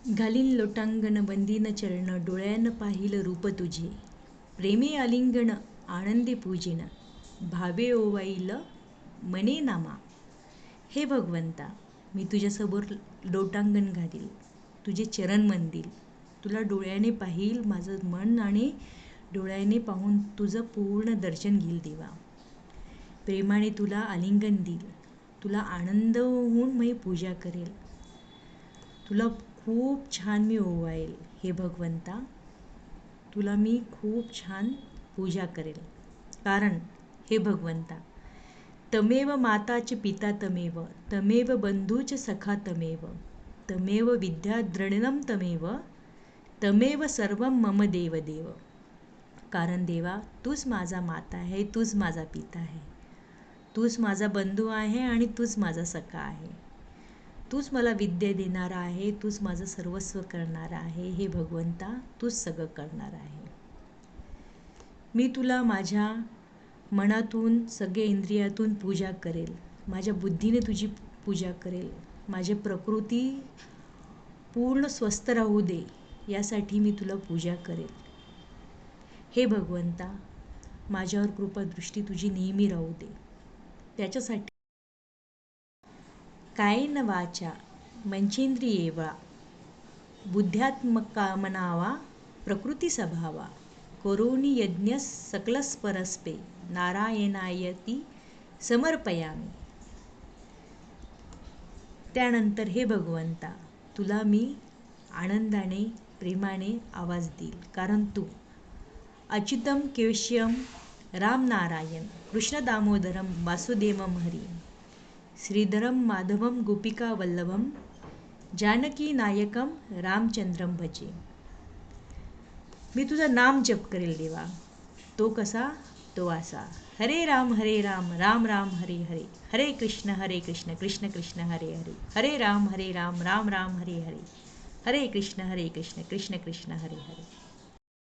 घालीन लोटांगण बंदीन चरण डोळ्यानं पाहिलं रूप तुझे प्रेमे आलिंगण आनंदी पूजिन भावे ओवाईल मने नामा. हे भगवंता, मी तुझ्यासमोर लोटांगण घालील, तुझे चरण मंदिल, तुला डोळ्याने पाहिल, माझं मन आणि डोळ्याने पाहून तुझं पूर्ण दर्शन घेईल देवा. प्रेमाने तुला आलिंगन देईल, तुला आनंद होऊन मी पूजा करेल, तुला खूप छान मी ओवाळेल. हे भगवंता, तुला मी खूप छान पूजा करेल. कारण हे भगवंता, तमेव माताच पिता तमेव, तमेव बंधूच सखा तमेव, तमेव विद्या द्रढणम तमेव, तमेव सर्वं मम देव देव. कारण देवा, तूच माझा माता आहे, तूच माझा पिता आहे, तूच माझा बंधू आहे आणि तूच माझा सखा आहे. तूच मला विद्या देणारा आहे, तूच माझं सर्वस्व करणारा आहे. हे भगवंता, तूच सगळं करणार आहे. मी तुला माझ्या मनातून, सगळे इंद्रियातून पूजा करेल, माझ्या बुद्धीने तुझी पूजा करेल. माझी प्रकृती पूर्ण स्वस्थ राहू दे, यासाठी मी तुला पूजा करेल. हे भगवंता, माझ्यावर कृपादृष्टी तुझी नेहमी राहू दे. त्याच्यासाठी कायेन वाचा मंचेंद्रिये वा बुद्ध्यात्मका मनावा प्रकृती स्वभावा करोनी यज्ञ सकलस्परस्पे नारायणायती समर्पयामी. त्यानंतर हे भगवंता, तुला मी आनंदाने, प्रेमाने आवाज देईल. कारण तू अच्युतम केशवम राम नारायण कृष्ण दामोदरम वासुदेवम हरी श्रीधरम माधवम गोपिका वल्लभम जानकी नायकम रामचंद्रम भजे. मी तुझं नाम जप करेल देवा. तो कसा? तो असा, हरे राम राम राम हरे हरे, हरे कृष्ण कृष्ण कृष्ण हरे हरे, हरे राम राम राम हरे हरे, हरे कृष्ण कृष्ण कृष्ण हरे हरे.